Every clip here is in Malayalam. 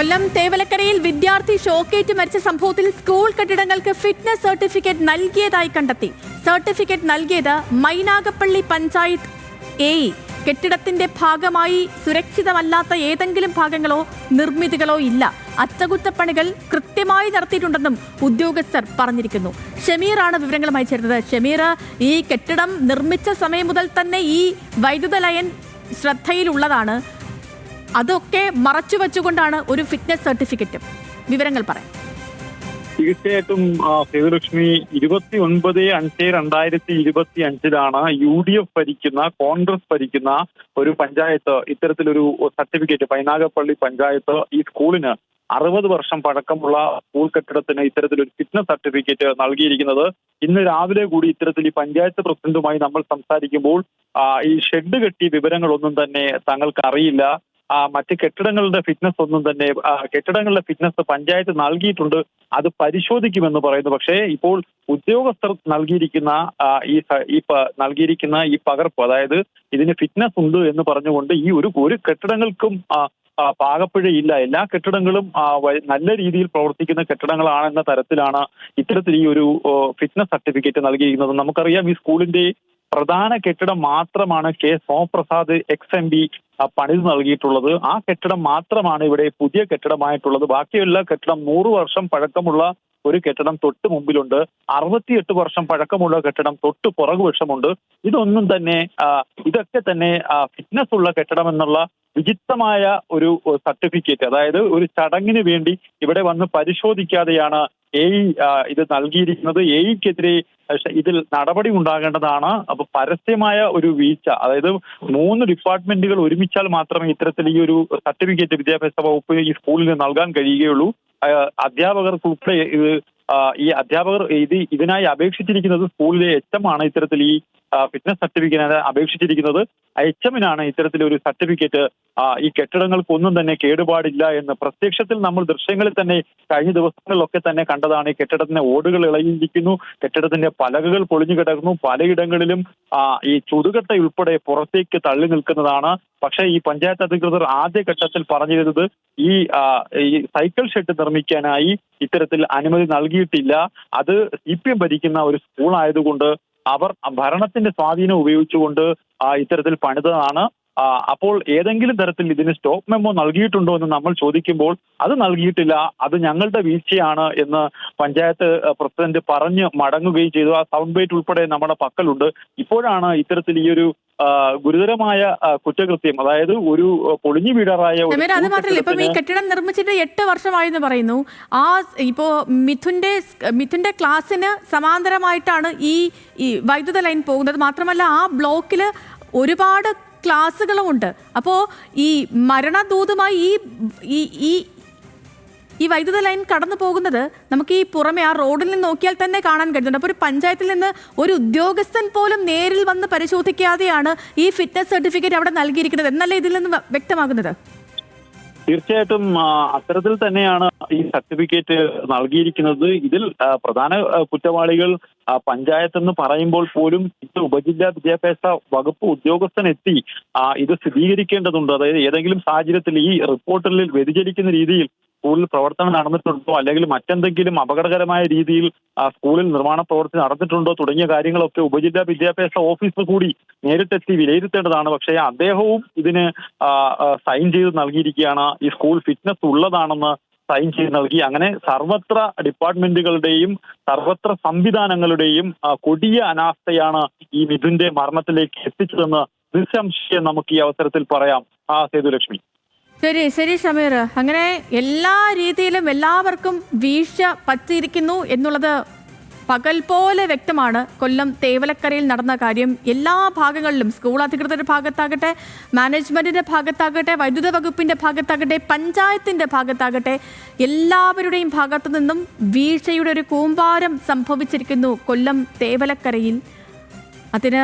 കൊല്ലം തേവലക്കരയിൽ വിദ്യാർത്ഥി ഷോക്കേറ്റ് മരിച്ച സംഭവത്തിൽ സ്കൂൾ കെട്ടിടങ്ങൾക്ക് ഫിറ്റ്നസ് സർട്ടിഫിക്കറ്റ് നൽകിയതായി കണ്ടെത്തി. സർട്ടിഫിക്കറ്റ് നൽകിയത് മൈനാഗപ്പള്ളി പഞ്ചായത്ത് എ. കെട്ടിടത്തിന്റെ ഭാഗമായി സുരക്ഷിതമല്ലാത്ത ഏതെങ്കിലും ഭാഗങ്ങളോ നിർമ്മിതികളോ ഇല്ല. അറ്റകുറ്റപ്പണികൾ കൃത്യമായി നടത്തിയിട്ടുണ്ടെന്നും ഉദ്യോഗസ്ഥർ പറഞ്ഞിരിക്കുന്നു. ഷമീറാണ് വിവരങ്ങളുമായി ചേർന്നത്. ഷമീർ, ഈ കെട്ടിടം നിർമ്മിച്ച സമയം മുതൽ തന്നെ ഈ വൈദ്യുത ലൈൻ ശ്രദ്ധയിലുള്ളതാണ്. അതൊക്കെ മറച്ചു വെച്ചുകൊണ്ടാണ് ഒരു ഫിറ്റ്നസ് സർട്ടിഫിക്കറ്റും. വിവരങ്ങൾ പറയാം. തീർച്ചയായിട്ടും സേതുലക്ഷ്മി, 29/5/2025 UDF ഭരിക്കുന്ന, കോൺഗ്രസ് ഭരിക്കുന്ന ഒരു പഞ്ചായത്ത് ഇത്തരത്തിലൊരു സർട്ടിഫിക്കറ്റ്, പൈനാഗപ്പള്ളി പഞ്ചായത്ത് ഈ സ്കൂളിന് 60 വർഷം പഴക്കമുള്ള സ്കൂൾ കെട്ടിടത്തിന് ഇത്തരത്തിലൊരു ഫിറ്റ്നസ് സർട്ടിഫിക്കറ്റ് നൽകിയിരിക്കുന്നത്. ഇന്ന് രാവിലെ കൂടി ഇത്തരത്തിൽ ഈ പഞ്ചായത്ത് പ്രസിഡന്റുമായി നമ്മൾ സംസാരിക്കുമ്പോൾ ഈ ഷെഡ് കെട്ടിയ വിവരങ്ങളൊന്നും തന്നെ തങ്ങൾക്ക് അറിയില്ല. മറ്റ് കെട്ടിടങ്ങളുടെ ഫിറ്റ്നസ് ഒന്നും തന്നെ, കെട്ടിടങ്ങളുടെ ഫിറ്റ്നസ് പഞ്ചായത്ത് നൽകിയിട്ടുണ്ട്, അത് പരിശോധിക്കുമെന്ന് പറയുന്നു. പക്ഷേ ഇപ്പോൾ ഉദ്യോഗസ്ഥർ നൽകിയിരിക്കുന്ന ഈ പകർപ്പ്, അതായത് ഇതിന് ഫിറ്റ്നസ് ഉണ്ട് എന്ന് പറഞ്ഞുകൊണ്ട് ഈ ഒരു കെട്ടിടങ്ങൾക്കും പാകപ്പിഴയില്ല, എല്ലാ കെട്ടിടങ്ങളും നല്ല രീതിയിൽ പ്രവർത്തിക്കുന്ന കെട്ടിടങ്ങളാണെന്ന തരത്തിലാണ് ഇത്തരത്തിൽ ഈ ഒരു ഫിറ്റ്നസ് സർട്ടിഫിക്കറ്റ് നൽകിയിരിക്കുന്നത്. നമുക്കറിയാം, ഈ സ്കൂളിന്റെ പ്രധാന കെട്ടിടം മാത്രമാണ് കെ സോമപ്രസാദ് XMB പണിത് നൽകിയിട്ടുള്ളത്. ആ കെട്ടിടം മാത്രമാണ് ഇവിടെ പുതിയ കെട്ടിടമായിട്ടുള്ളത്. ബാക്കിയുള്ള കെട്ടിടം 100 വർഷം പഴക്കമുള്ള ഒരു കെട്ടിടം തൊട്ട് മുമ്പിലുണ്ട്. 68 വർഷം പഴക്കമുള്ള കെട്ടിടം തൊട്ട് പുറകുവശമുണ്ട്. ഇതൊക്കെ തന്നെ ഫിറ്റ്നസ് ഉള്ള കെട്ടിടം എന്നുള്ള വിചിത്രമായ ഒരു സർട്ടിഫിക്കറ്റ്, അതായത് ഒരു ചടങ്ങിന് വേണ്ടി ഇവിടെ വന്ന് പരിശോധിക്കാതെയാണ് ഇത് നൽകിയിരിക്കുന്നത്. എയ്ക്കെതിരെ ഇതിൽ നടപടി ഉണ്ടാകേണ്ടതാണ്. അപ്പൊ പരസ്യമായ ഒരു വീഴ്ച, അതായത് 3 ഡിപ്പാർട്ട്മെന്റുകൾ ഒരുമിച്ചാൽ മാത്രമേ ഇത്തരത്തിൽ ഈ ഒരു സർട്ടിഫിക്കറ്റ് വിദ്യാഭ്യാസ വകുപ്പ് ഈ സ്കൂളിന് നൽകാൻ കഴിയുകയുള്ളൂ. അധ്യാപകർക്കുൾപ്പെടെ അധ്യാപകർ ഇതിനായി അപേക്ഷിച്ചിരിക്കുന്നത് സ്കൂളിലെ HM ആണ്. ഇത്തരത്തിൽ ഈ ഫിറ്റ്നസ് സർട്ടിഫിക്കറ്റ് അപേക്ഷിച്ചിരിക്കുന്നത് HM-നാണ് ഇത്തരത്തിലൊരു സർട്ടിഫിക്കറ്റ്. ഈ കെട്ടിടങ്ങൾക്കൊന്നും തന്നെ കേടുപാടില്ല എന്ന് പ്രത്യക്ഷത്തിൽ നമ്മൾ ദൃശ്യങ്ങളിൽ തന്നെ കഴിഞ്ഞ ദിവസങ്ങളിലൊക്കെ തന്നെ കണ്ടതാണ്. ഈ കെട്ടിടത്തിന്റെ ഓടുകൾ ഇളകിയിരിക്കുന്നു, കെട്ടിടത്തിന്റെ പലകകൾ പൊളിഞ്ഞു കിടക്കുന്നു, പലയിടങ്ങളിലും ഈ ചുടുകട്ട ഉൾപ്പെടെ പുറത്തേക്ക് തള്ളി നിൽക്കുന്നതാണ്. പക്ഷേ ഈ പഞ്ചായത്ത് അധികൃതർ ആദ്യഘട്ടത്തിൽ പറഞ്ഞിരുന്നത് ഈ സൈക്കിൾ ഷെഡ് നിർമ്മിക്കാനായി ഇത്തരത്തിൽ അനുമതി നൽകിയിട്ടില്ല. അത് CPM ഭരിക്കുന്ന ഒരു സ്കൂൾ ആയതുകൊണ്ട് അവർ ഭരണത്തിന്റെ സ്വാധീനം ഉപയോഗിച്ചുകൊണ്ട് ഇത്തരത്തിൽ പണിതതാണ്. അപ്പോൾ ഏതെങ്കിലും തരത്തിൽ ഇതിന് സ്റ്റോപ്പ് മെമ്മോ നൽകിയിട്ടുണ്ടോ എന്ന് നമ്മൾ ചോദിക്കുമ്പോൾ അത് നൽകിയിട്ടില്ല, അത് ഞങ്ങളുടെ വീഴ്ചയാണ് എന്ന് പഞ്ചായത്ത് പ്രസിഡന്റ് പറഞ്ഞ് മടങ്ങുകയും ചെയ്തു. ആ സൗണ്ട് ബൈറ്റ് ഉൾപ്പെടെ നമ്മുടെ പക്കലുണ്ട്. ഇപ്പോഴാണ് ഇത്തരത്തിൽ ഈ ഒരു ഗുരുതരമായ കുറ്റകൃത്യം, അതായത് ഒരു പൊളിഞ്ഞു വീടാറായ. അത് മാത്രമല്ല, ഇപ്പം ഈ കെട്ടിടം നിർമ്മിച്ചിട്ട് 8 വർഷമായെന്ന് പറയുന്നു. ഇപ്പോ മിഥുന്റെ ക്ലാസ്സിന് സമാന്തരമായിട്ടാണ് ഈ വൈദ്യുത ലൈൻ പോകുന്നത്. മാത്രമല്ല ആ ബ്ലോക്കിൽ ഒരുപാട് ക്ലാസ്സുകളുമുണ്ട്. അപ്പോൾ ഈ മരണദൂതുമായി ഈ വൈദ്യുത ലൈൻ കടന്നു പോകുന്നത് നമുക്ക് ഈ പുറമെ ആ റോഡിൽ നിന്ന് നോക്കിയാൽ തന്നെ കാണാൻ കഴിയുന്നുണ്ട്. അപ്പോൾ ഒരു പഞ്ചായത്തിൽ നിന്ന് ഒരു ഉദ്യോഗസ്ഥൻ പോലും നേരിൽ വന്ന് പരിശോധിക്കാതെയാണ് ഈ ഫിറ്റ്നസ് സർട്ടിഫിക്കറ്റ് അവിടെ നൽകിയിരിക്കുന്നത് എന്നല്ലേ ഇതിൽ നിന്ന് വ്യക്തമാകുന്നത്? തീർച്ചയായിട്ടും അത്തരത്തിൽ തന്നെയാണ് ഈ സർട്ടിഫിക്കറ്റ് നൽകിയിരിക്കുന്നത്. ഇതിൽ പ്രധാന കുറ്റവാളികൾ പഞ്ചായത്ത് എന്ന് പറയുമ്പോൾ പോലും ഇത് ഉപജില്ലാ വിദ്യാഭ്യാസ വകുപ്പ് ഉദ്യോഗസ്ഥൻ എത്തി ഇത് സ്ഥിരീകരിക്കേണ്ടതുണ്ട്. അതായത് ഏതെങ്കിലും സാഹചര്യത്തിൽ ഈ റിപ്പോർട്ടിൽ വ്യതിചലിക്കുന്ന രീതിയിൽ സ്കൂളിൽ പ്രവർത്തനം നടന്നിട്ടുണ്ടോ, അല്ലെങ്കിൽ മറ്റെന്തെങ്കിലും അപകടകരമായ രീതിയിൽ സ്കൂളിൽ നിർമ്മാണ പ്രവർത്തനം നടന്നിട്ടുണ്ടോ തുടങ്ങിയ കാര്യങ്ങളൊക്കെ ഉപജില്ലാ വിദ്യാഭ്യാസ ഓഫീസർ കൂടി നേരിട്ടെത്തി വിലയിരുത്തേണ്ടതാണ്. പക്ഷേ അദ്ദേഹവും ഇതിന് സൈൻ ചെയ്ത് നൽകിയിരിക്കുകയാണ്. ഈ സ്കൂൾ ഫിറ്റ്നസ് ഉള്ളതാണെന്ന് സൈൻ ചെയ്ത് നൽകി. അങ്ങനെ സർവത്ര ഡിപ്പാർട്ട്മെന്റുകളുടെയും സർവത്ര സംവിധാനങ്ങളുടെയും കൊടിയ അനാസ്ഥയാണ് ഈ മിഥുന്റെ മരണത്തിലേക്ക് എത്തിച്ചതെന്ന് നിസ്സംശയം നമുക്ക് ഈ അവസരത്തിൽ പറയാം. സേതുലക്ഷ്മി. ശരി ഷമീർ, അങ്ങനെ എല്ലാ രീതിയിലും എല്ലാവർക്കും വീഴ്ച പറ്റിയിരിക്കുന്നു എന്നുള്ളത് പകൽ പോലെ വ്യക്തമാണ്. കൊല്ലം തേവലക്കരയിൽ നടന്ന കാര്യം എല്ലാ ഭാഗങ്ങളിലും, സ്കൂൾ അധികൃതരുടെ ഭാഗത്താകട്ടെ, മാനേജ്മെന്റിന്റെ ഭാഗത്താകട്ടെ, വൈദ്യുത വകുപ്പിന്റെ ഭാഗത്താകട്ടെ, പഞ്ചായത്തിന്റെ ഭാഗത്താകട്ടെ, എല്ലാവരുടെയും ഭാഗത്തു നിന്നും വീഴ്ചയുടെ ഒരു കൂമ്പാരം സംഭവിച്ചിരിക്കുന്നു കൊല്ലം തേവലക്കരയിൽ. അതിന്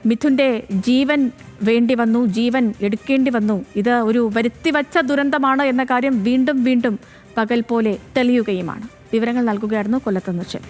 മിഥുന്റെ ജീവൻ വേണ്ടി വന്നു, ജീവൻ എടുക്കേണ്ടി വന്നു. ഇത് ഒരു വരുത്തിവച്ച ദുരന്തമാണ് എന്ന കാര്യം വീണ്ടും വീണ്ടും പകൽ പോലെ തെളിയുകയുമാണ്. വിവരങ്ങൾ നൽകുകയായിരുന്നു കൊല്ലത്തുനിന്ന്.